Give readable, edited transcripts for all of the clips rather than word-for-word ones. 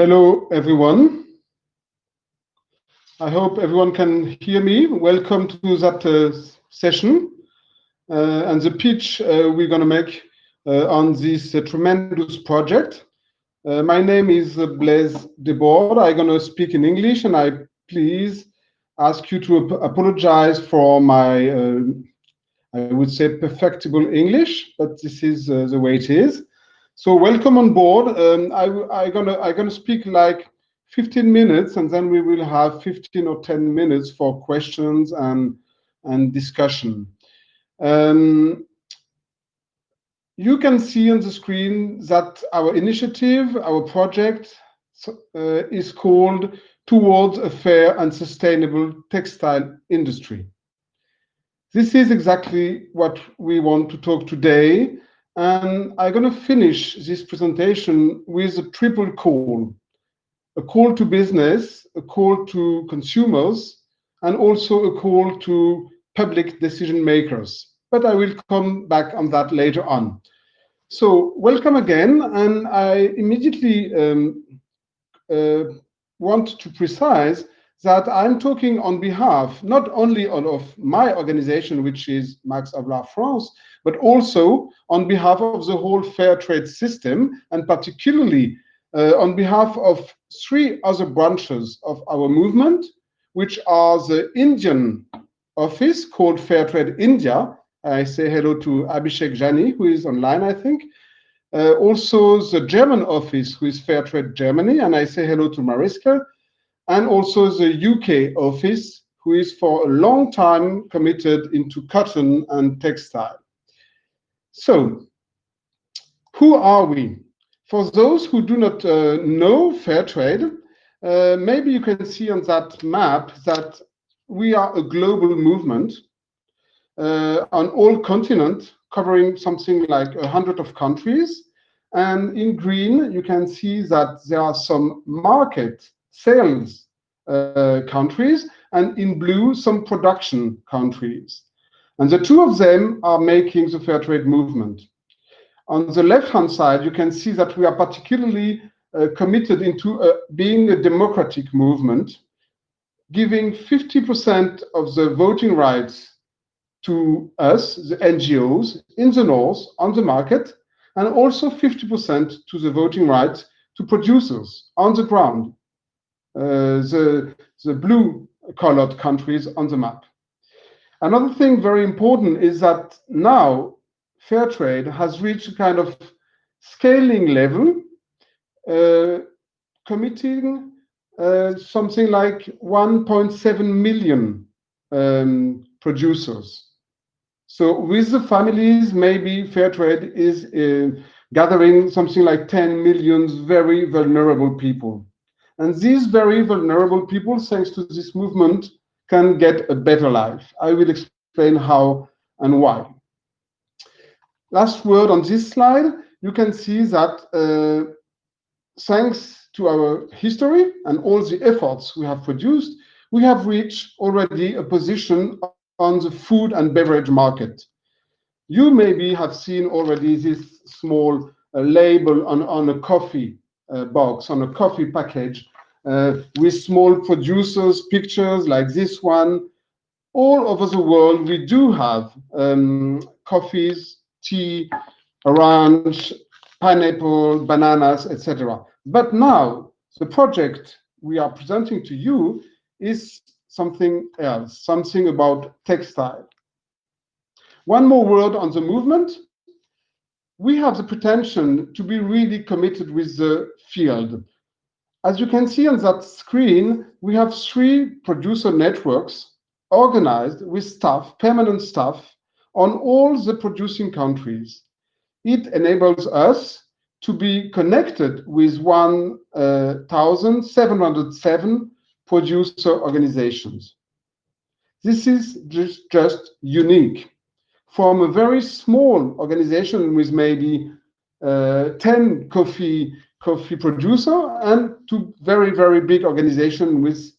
Hello, everyone. I hope everyone can hear me. Welcome to that session and the pitch we're going to make on this tremendous project. My name is Blaise Debord. I'm going to speak in English, and I please ask you to apologize for my, I would say, perfectible English, but this is the way it is. So welcome on board. I'm gonna speak like 15 minutes, and then we will have 15 or 10 minutes for questions and discussion. You can see on the screen that our initiative, our project, is called Towards a Fair and Sustainable Textile Industry. This is exactly what we want to talk today. And I'm going to finish this presentation with a triple call. A call to business, a call to consumers, and also a call to public decision makers. But I will come back on that later on. So welcome again, and I immediately want to precise that I'm talking on behalf not only of my organization, which is Max Havelaar France, but also on behalf of the whole fair trade system, and particularly on behalf of three other branches of our movement, which are the Indian office called Fairtrade India. I say hello to Abhishek Jani, who is online, I think. Also the German office, who is Fairtrade Germany, and I say hello to Mariska. And also the UK office, who is for a long time committed into cotton and textile. So, who are we? For those who do not know Fairtrade, maybe you can see on that map that we are a global movement on all continents, covering something like 100 of countries. And in green, you can see that there are some market sales countries, and in blue, some production countries. And the two of them are making the fair trade movement. On the left-hand side, you can see that we are particularly committed into being a democratic movement, giving 50% of the voting rights to us, the NGOs, in the north, on the market, and also 50% to the voting rights to producers on the ground, the blue-colored countries on the map. Another thing very important is that now fair trade has reached a kind of scaling level, committing something like 1.7 million producers. So with the families, maybe fair trade is gathering something like 10 million very vulnerable people. And these very vulnerable people, thanks to this movement, can get a better life. I will explain how and why. Last word on this slide, you can see that thanks to our history and all the efforts we have produced, we have reached already a position on the food and beverage market. You maybe have seen already this small label on a coffee box, on a coffee package, with small producers' pictures like this one. All over the world, we do have coffees, tea, orange, pineapple, bananas, etc. But now, the project we are presenting to you is something else, something about textile. One more word on the movement. We have the pretension to be really committed with the field. As you can see on that screen, we have three producer networks organized with staff, permanent staff, on all the producing countries. It enables us to be connected with 1,707 producer organizations. This is just unique. From a very small organization with maybe 10 coffee producer and to very, very big organization with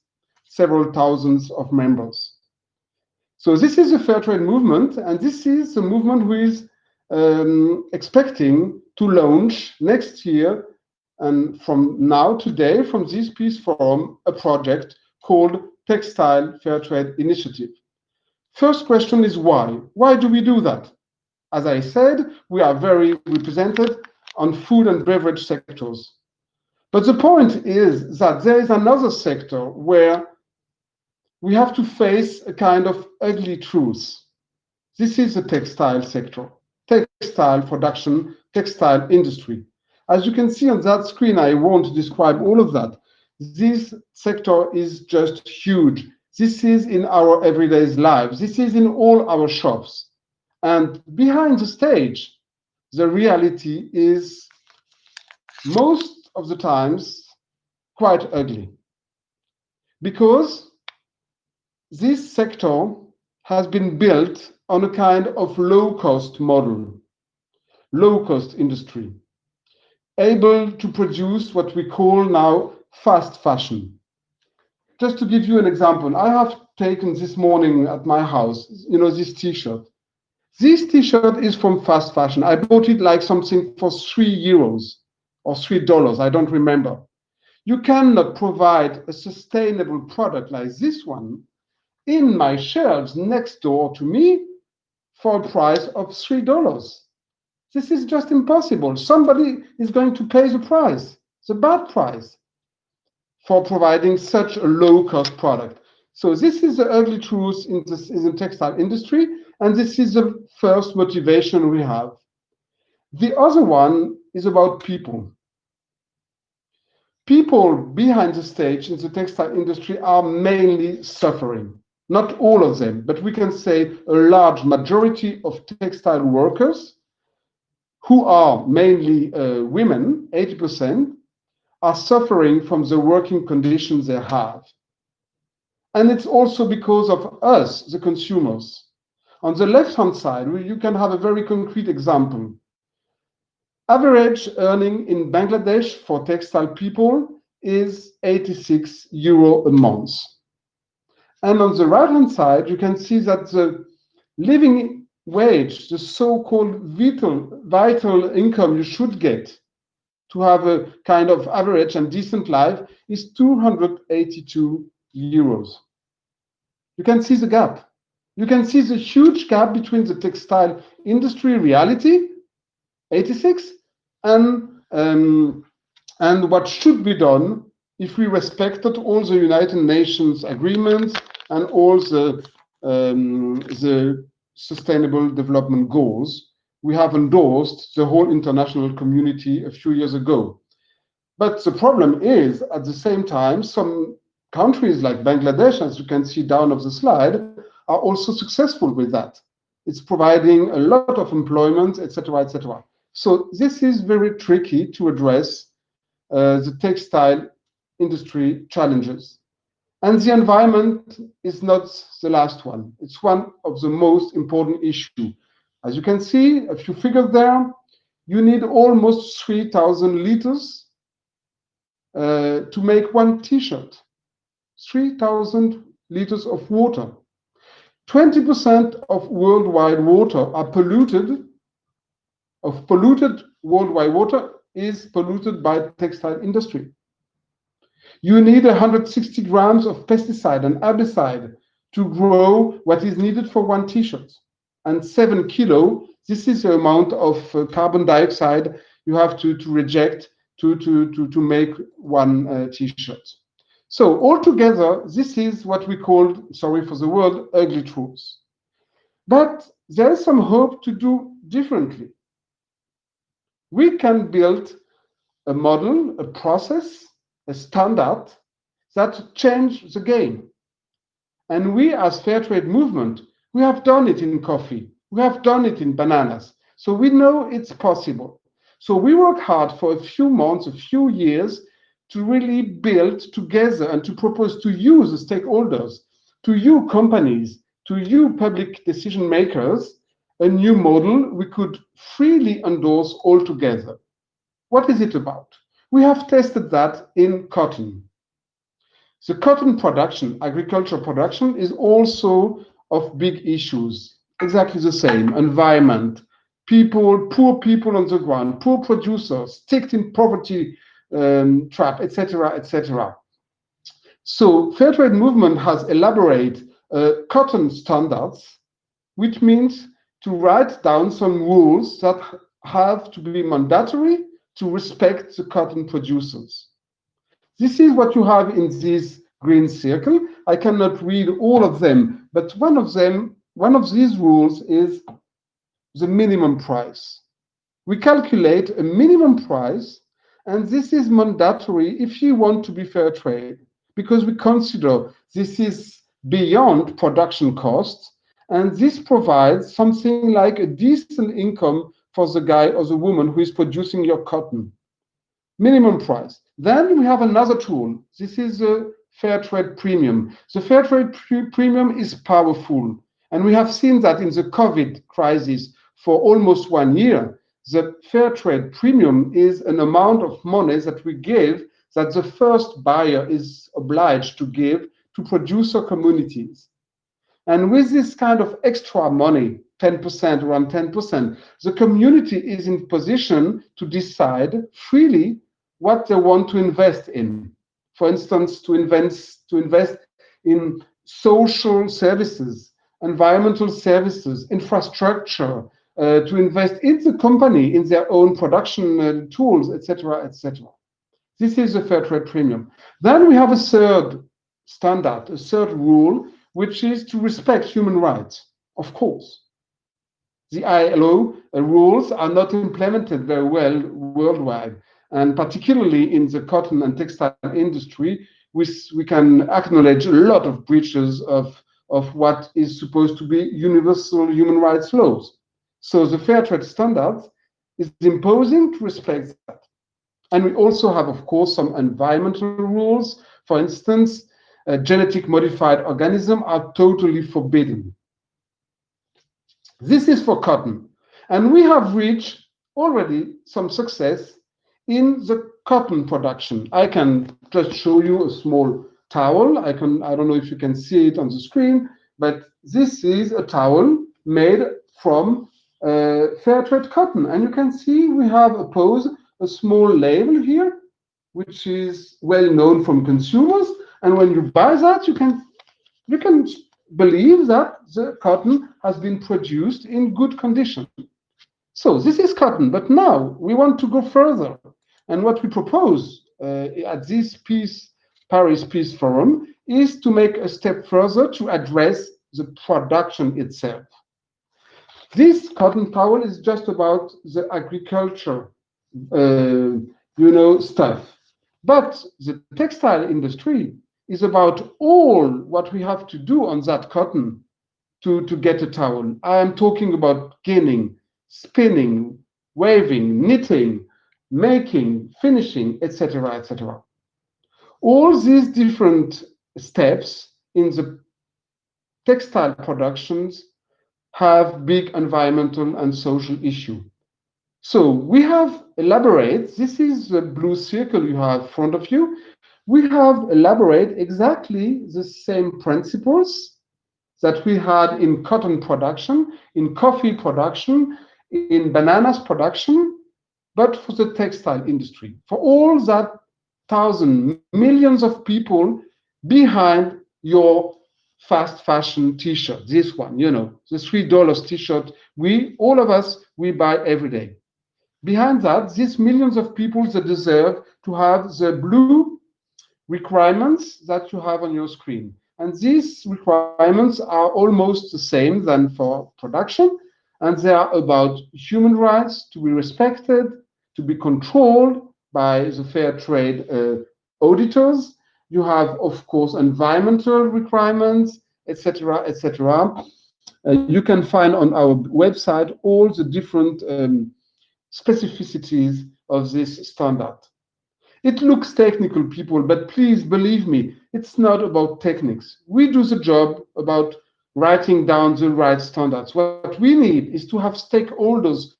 several thousands of members. So this is a fair trade movement, and this is a movement who is expecting to launch next year and from now today, from this Peace Forum, a project called Textile Fairtrade Initiative. First question is why? Why do we do that? As I said, we are very represented on food and beverage sectors. But the point is that there is another sector where we have to face a kind of ugly truth. This is the textile sector, textile production, textile industry. As you can see on that screen, I won't describe all of that. This sector is just huge. This is in our everyday lives. This is in all our shops. And behind the stage, the reality is most of the times quite ugly. Because this sector has been built on a kind of low-cost model, low-cost industry, able to produce what we call now fast fashion. Just to give you an example, I have taken this morning at my house, this T-shirt. This T-shirt is from fast fashion. I bought it like something for €3 or $3, I don't remember. You cannot provide a sustainable product like this one in my shelves next door to me for a price of $3. This is just impossible. Somebody is going to pay the price, the bad price, for providing such a low-cost product. So this is the ugly truth in the textile industry, and this is the first motivation we have. The other one is about people. People behind the stage in the textile industry are mainly suffering. Not all of them, but we can say a large majority of textile workers, who are mainly women, 80%, are suffering from the working conditions they have. And it's also because of us, the consumers. On the left-hand side, you can have a very concrete example. Average earning in Bangladesh for textile people is €86 a month. And on the right-hand side, you can see that the living wage, the so-called vital income you should get to have a kind of average and decent life, is €282. You can see the gap. You can see the huge gap between the textile industry reality, 86, and what should be done if we respected all the United Nations agreements and all the Sustainable Development Goals we have endorsed the whole international community a few years ago. But the problem is, at the same time, some countries like Bangladesh, as you can see down of the slide, are also successful with that. It's providing a lot of employment, etc., etc. So this is very tricky to address the textile industry challenges. And the environment is not the last one. It's one of the most important issues. As you can see, a few figures there, you need almost 3,000 liters to make one T-shirt. 3,000 liters of water. 20% of worldwide water are polluted, worldwide water is polluted by textile industry. You need 160 grams of pesticide and herbicide to grow what is needed for one T-shirt. And 7 kilos, this is the amount of carbon dioxide you have to reject to make one T-shirt. So altogether, this is what we call, sorry for the word, ugly truth. But there is some hope to do differently. We can build a model, a process, a standard that change the game. And we as Fairtrade movement, we have done it in coffee. We have done it in bananas. So we know it's possible. So we work hard for a few months, a few years, to really build together and to propose to you, the stakeholders, to you companies, to you public decision makers, a new model we could freely endorse all together. What is it about? We have tested that in cotton. The cotton production, agriculture production, is also of big issues. Exactly the same, environment, people, poor people on the ground, poor producers, sticked in poverty trap, etc., etc. So Fairtrade movement has elaborated cotton standards, which means to write down some rules that have to be mandatory to respect the cotton producers. This is what you have in this green circle. I cannot read all of them, but one of these rules is the minimum price. We calculate a minimum price, and this is mandatory if you want to be fair trade, because we consider this is beyond production costs, and this provides something like a decent income for the guy or the woman who is producing your cotton. Minimum price. Then we have another tool. This is the fair trade premium. The fair trade premium is powerful, and we have seen that in the COVID crisis for almost 1 year. The fair trade premium is an amount of money that we give, that the first buyer is obliged to give to producer communities. And with this kind of extra money, 10%, around 10%, the community is in position to decide freely what they want to invest in. For instance, to invest in social services, environmental services, infrastructure, to invest in the company, in their own production tools, etc., etc. This is a fair trade premium. Then we have a third standard, a third rule, which is to respect human rights, of course. The ILO rules are not implemented very well worldwide, and particularly in the cotton and textile industry, we can acknowledge a lot of breaches of what is supposed to be universal human rights laws. So the fair trade standard is imposing to respect that. And we also have, of course, some environmental rules. For instance, genetic modified organisms are totally forbidden. This is for cotton. And we have reached already some success in the cotton production. I can just show you a small towel. I don't know if you can see it on the screen, but this is a towel made from fair trade cotton. And you can see we have apposed a small label here, which is well known from consumers. And when you buy that, you can believe that the cotton has been produced in good condition. So this is cotton, but now we want to go further. And what we propose at this Paris Peace Forum is to make a step further to address the production itself. This cotton towel is just about the agriculture, stuff. But the textile industry is about all what we have to do on that cotton to get a towel. I am talking about ginning, spinning, weaving, knitting, making, finishing, etc., etc. All these different steps in the textile productions have big environmental and social issue. So we have elaborated, this is the blue circle you have in front of you. We have elaborated exactly the same principles that we had in cotton production, in coffee production, in bananas production, but for the textile industry, for all that millions of people behind your fast fashion t-shirt, this one, the $3 t-shirt, all of us, we buy every day. Behind that, these millions of people that deserve to have the blue requirements that you have on your screen. And these requirements are almost the same than for production, and they are about human rights to be respected, to be controlled by the fair trade auditors. You have, of course, environmental requirements, etc., etc. You can find on our website all the different specificities of this standard. It looks technical, people, but please believe me, it's not about techniques. We do the job about writing down the right standards. What we need is to have stakeholders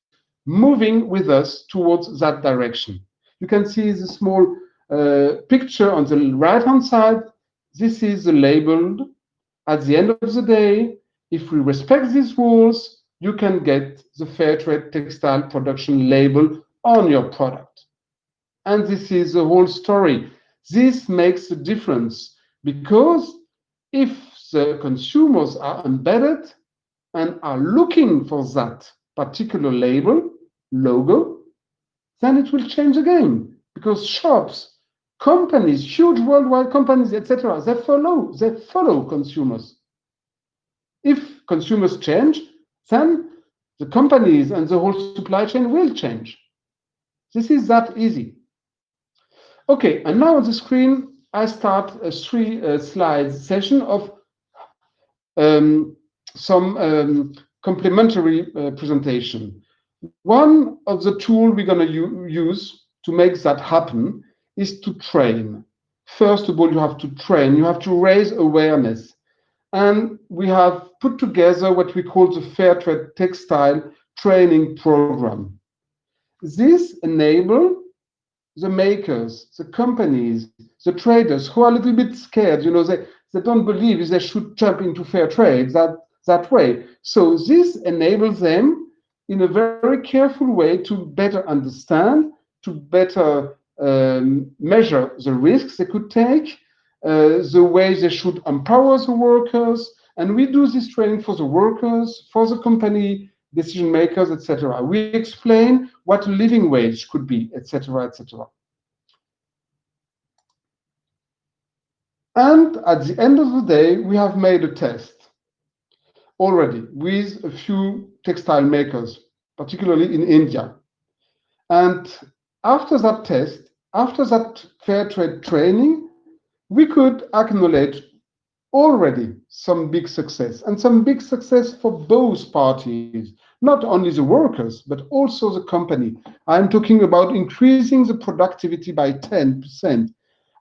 moving with us towards that direction. You can see the small picture on the right-hand side. This is the label. At the end of the day, if we respect these rules, you can get the Fairtrade textile production label on your product. And this is the whole story. This makes a difference because if the consumers are embedded and are looking for that particular label, logo, then it will change the game because shops, companies, huge worldwide companies, etc., they follow consumers. If consumers change, then the companies and the whole supply chain will change. This is that easy. Okay, and now on the screen, I start a three slides session of some complementary presentation. One of the tools we're going to use to make that happen is to train. First of all, you have to train, you have to raise awareness. And we have put together what we call the Fairtrade Textile Training Program. This enables the makers, the companies, the traders who are a little bit scared, they don't believe they should jump into fair trade that way. So this enables them in a very careful way to better understand, to better measure the risks they could take, the way they should empower the workers. And we do this training for the workers, for the company, decision makers, etc. We explain what a living wage could be, etc., etc. And at the end of the day, we have made a test already with a few textile makers, particularly in India. And after that test, after that fair trade training, we could acknowledge already some big success, and some big success for both parties, not only the workers, but also the company. I'm talking about increasing the productivity by 10%.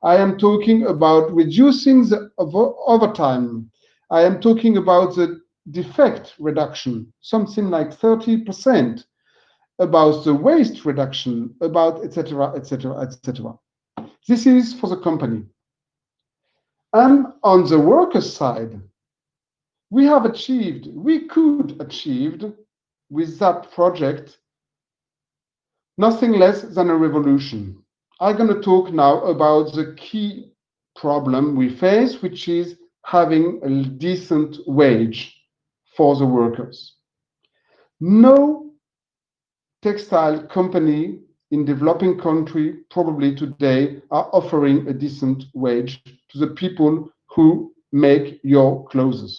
I am talking about reducing the overtime. I am talking about the defect reduction, something like 30%, about the waste reduction, about etc., etc., etc. This is for the company. And on the workers' side, we could achieve with that project nothing less than a revolution. I'm going to talk now about the key problem we face, which is having a decent wage for the workers. No textile company in developing country probably today are offering a decent wage to the people who make your clothes.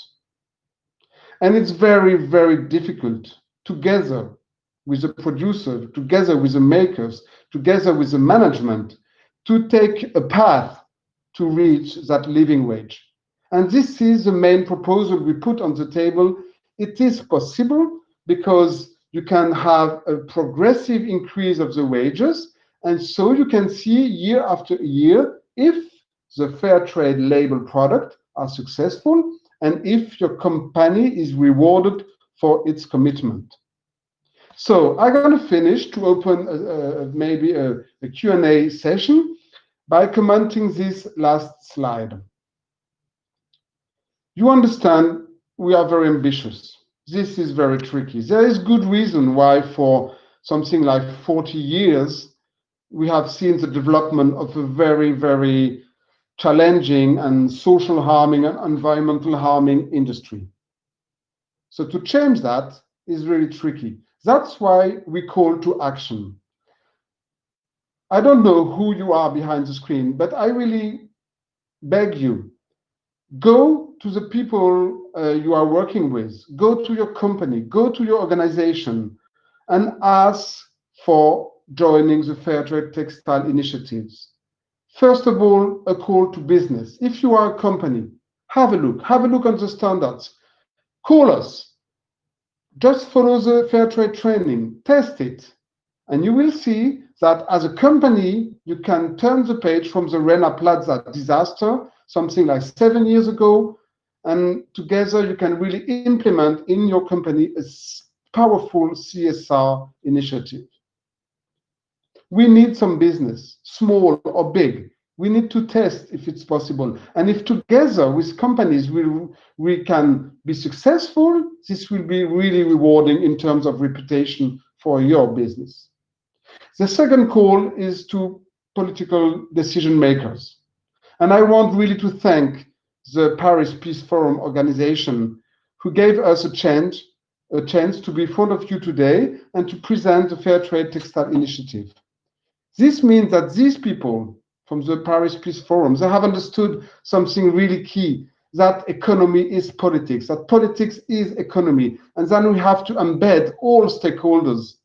And it's very, very difficult together with the producer, together with the makers, together with the management, to take a path to reach that living wage. And this is the main proposal we put on the table. It is possible because you can have a progressive increase of the wages, and so you can see year after year if the fair trade label product are successful and if your company is rewarded for its commitment. So I'm going to finish to open maybe a Q&A session by commenting this last slide. You understand we are very ambitious. This is very tricky. There is good reason why for something like 40 years we have seen the development of a very, very challenging and social harming and environmental harming industry. So to change that is really tricky. That's why we call to action. I don't know who you are behind the screen, but I really beg you, go to the people you are working with, go to your company, go to your organization, and ask for joining the Fairtrade Textile Initiatives. First of all, a call to business. If you are a company, have a look on the standards. Call us. Just follow the Fairtrade training, test it, and you will see that as a company, you can turn the page from the Rana Plaza disaster, something like 7 years ago, and together you can really implement in your company a powerful CSR initiative. We need some business, small or big. We need to test if it's possible. And if together with companies we can be successful, this will be really rewarding in terms of reputation for your business. The second call is to political decision makers. And I want really to thank the Paris Peace Forum organization who gave us a chance to be in front of you today and to present the Fairtrade Textile Initiative. This means that these people from the Paris Peace Forum, they have understood something really key, that economy is politics, that politics is economy, and then we have to embed all stakeholders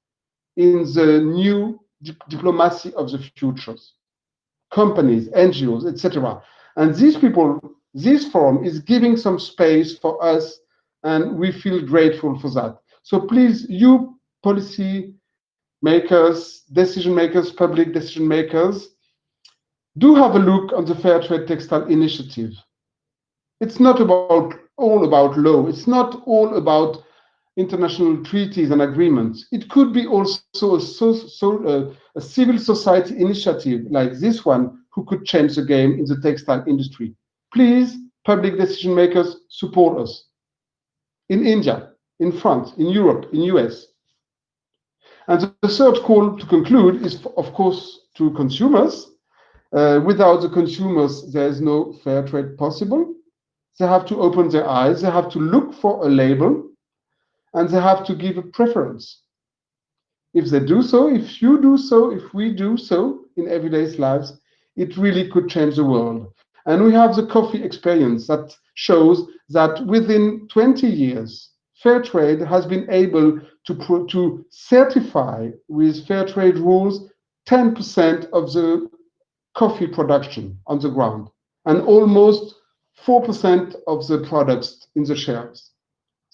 in the new diplomacy of the futures, companies, NGOs, etc. And these people, this forum is giving some space for us, and we feel grateful for that. So please, you policy makers, decision makers, public decision makers, do have a look on the Fairtrade Textile Initiative. It's not all about law. It's not all about international treaties and agreements. It could be also a civil society initiative like this one who could change the game in the textile industry. Please, public decision makers, support us. In India, in France, in Europe, in US. And the third call to conclude is, of course, to consumers. Without the consumers, there is no fair trade possible. They have to open their eyes, they have to look for a label, and they have to give a preference. If they do so, if you do so, if we do so in everyday lives, it really could change the world. And we have the coffee experience that shows that within 20 years, fair trade has been able to certify with fair trade rules 10% of the coffee production on the ground and almost 4% of the products in the shelves.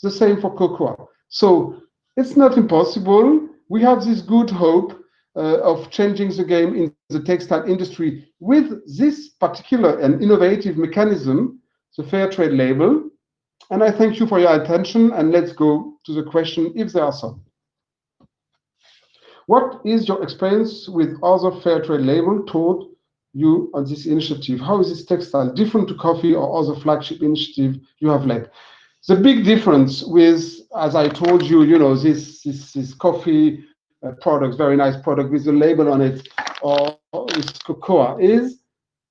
The same for cocoa. So it's not impossible. We have this good hope of changing the game in the textile industry with this particular and innovative mechanism, the Fairtrade label. And I thank you for your attention, and let's go to the question, if there are some. What is your experience with other Fairtrade label taught you on this initiative? How is this textile different to coffee or other flagship initiative you have led? The big difference with, as I told you, this coffee product, very nice product with a label on it, or with cocoa, is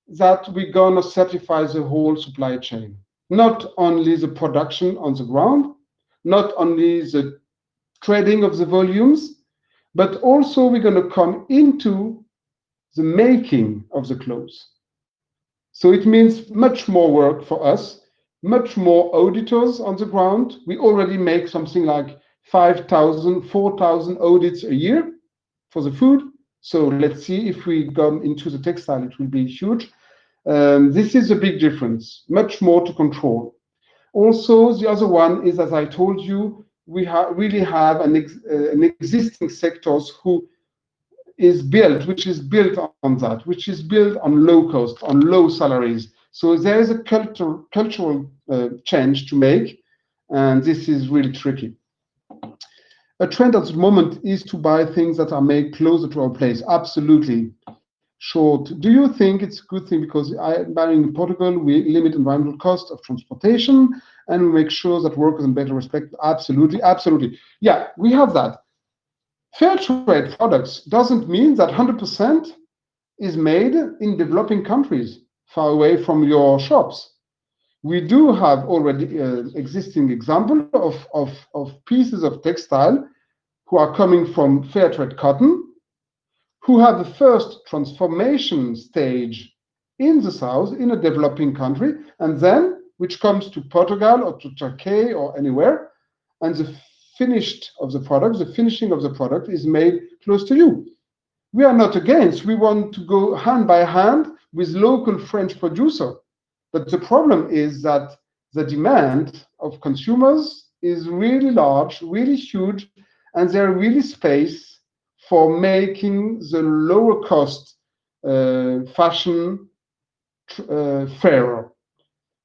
that we're gonna certify the whole supply chain. Not only the production on the ground, not only the trading of the volumes, but also we're gonna come into the making of the clothes. So it means much more work for us, much more auditors on the ground. We already make something like 5,000, 4,000 audits a year for the food. So let's see if we go into the textile, it will be huge. This is a big difference, much more to control. Also, the other one is, as I told you, we really have an existing sectors which is built on that, which is built on low cost, on low salaries. So there is a cultural change to make, and this is really tricky. A trend at the moment is to buy things that are made closer to our place. Absolutely. Short. Do you think it's a good thing because buying in Portugal, we limit environmental cost of transportation and we make sure that workers are better respected? Absolutely, absolutely. Yeah, we have that. Fair trade products doesn't mean that 100% is made in developing countries far away from your shops. We do have already existing example of pieces of textile who are coming from fair trade cotton, who have the first transformation stage in the south, in a developing country, and then which comes to Portugal or to Turkey or anywhere, and the finishing of the product is made close to you. We are not against, we want to go hand by hand with local French producer. But the problem is that the demand of consumers is really large, really huge, and there are really space for making the lower cost fashion fairer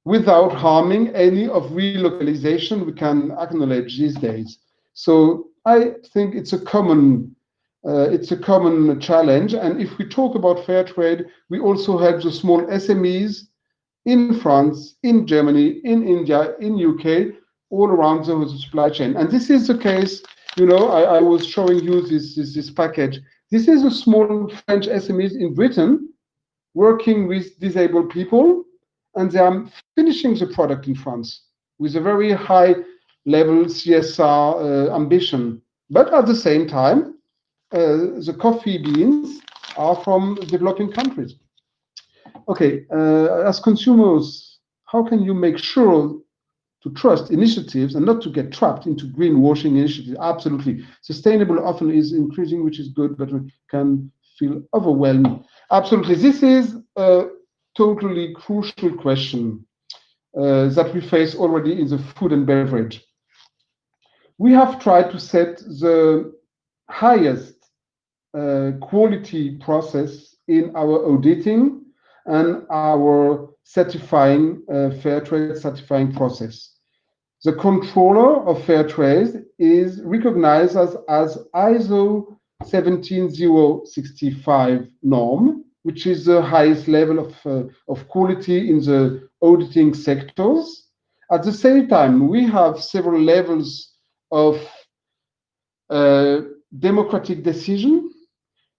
without harming any of relocalization we can acknowledge these days. So I think it's a common challenge. And if we talk about fair trade, we also help the small SMEs in France, in Germany, in India, in UK, all around the supply chain. And this is the case. I was showing you this package. This is a small French SMEs in Britain working with disabled people, and they are finishing the product in France with a very high level CSR ambition. But at the same time, the coffee beans are from developing countries. Okay, as consumers, how can you make sure to trust initiatives and not to get trapped into greenwashing initiatives? Absolutely. Sustainable often is increasing, which is good, but we can feel overwhelmed. Absolutely. This is a totally crucial question that we face already in the food and beverage. We have tried to set the highest quality process in our auditing and our certifying, fair trade certifying process. The controller of fair trade is recognized as ISO 17065 norm, which is the highest level of quality in the auditing sectors. At the same time, we have several levels of democratic decision.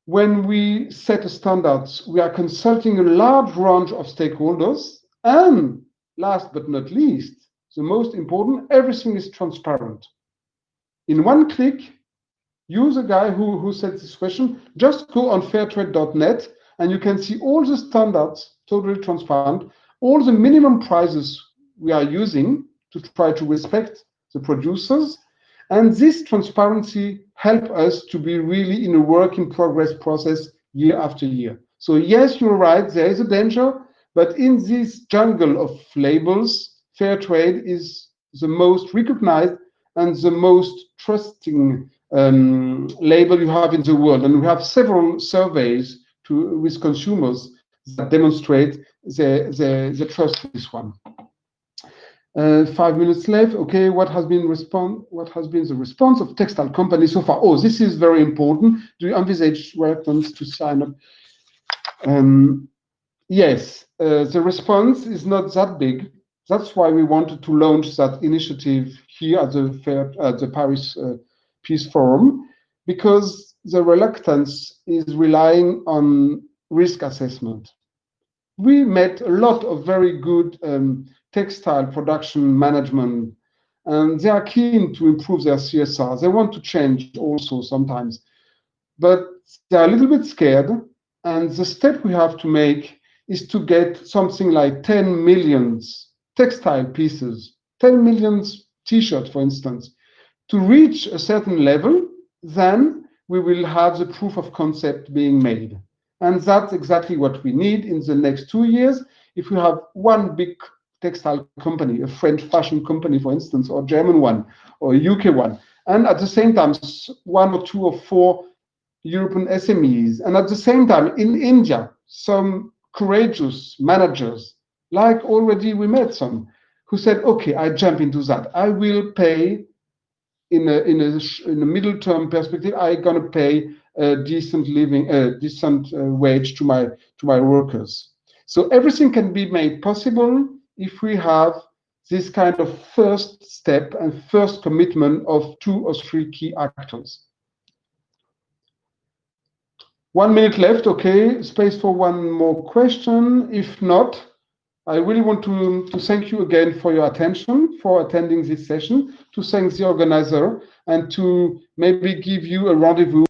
When we set a standards, we are consulting a large range of stakeholders. And last but not least, the most important, everything is transparent. In one click, you, the guy who said this question, just go on fairtrade.net and you can see all the standards, totally transparent, all the minimum prices we are using to try to respect the producers. And this transparency helps us to be really in a work in progress process year after year. So yes, you're right, there is a danger, but in this jungle of labels, fair trade is the most recognized and the most trusting label you have in the world. And we have several surveys with consumers that demonstrate the trust in this one. 5 minutes left. Okay, what has been the response of textile companies so far? Oh, this is very important. Do you envisage reluctance to sign up? Yes, the response is not that big. That's why we wanted to launch that initiative here at the Paris Peace Forum, because the reluctance is relying on risk assessment. We met a lot of very good textile production management, and they are keen to improve their CSR. They want to change also sometimes, but they are a little bit scared. And the step we have to make is to get something like 10 million textile pieces, 10 million t-shirts, for instance. To reach a certain level, then we will have the proof of concept being made. And that's exactly what we need in the next 2 years. If we have one big textile company, a French fashion company, for instance, or a German one, or a UK one, and at the same time, 1 or 2 or 4 European SMEs, and at the same time, in India, some courageous managers, like already we met some, who said, okay, I jump into that. I will pay in a middle term perspective, I'm gonna pay a decent wage to my workers. So everything can be made possible if we have this kind of first step and first commitment of 2 or 3 key actors. 1 minute left. Okay, space for one more question. If not, I really want to thank you again for your attention, for attending this session, to thank the organizer, and to maybe give you a rendezvous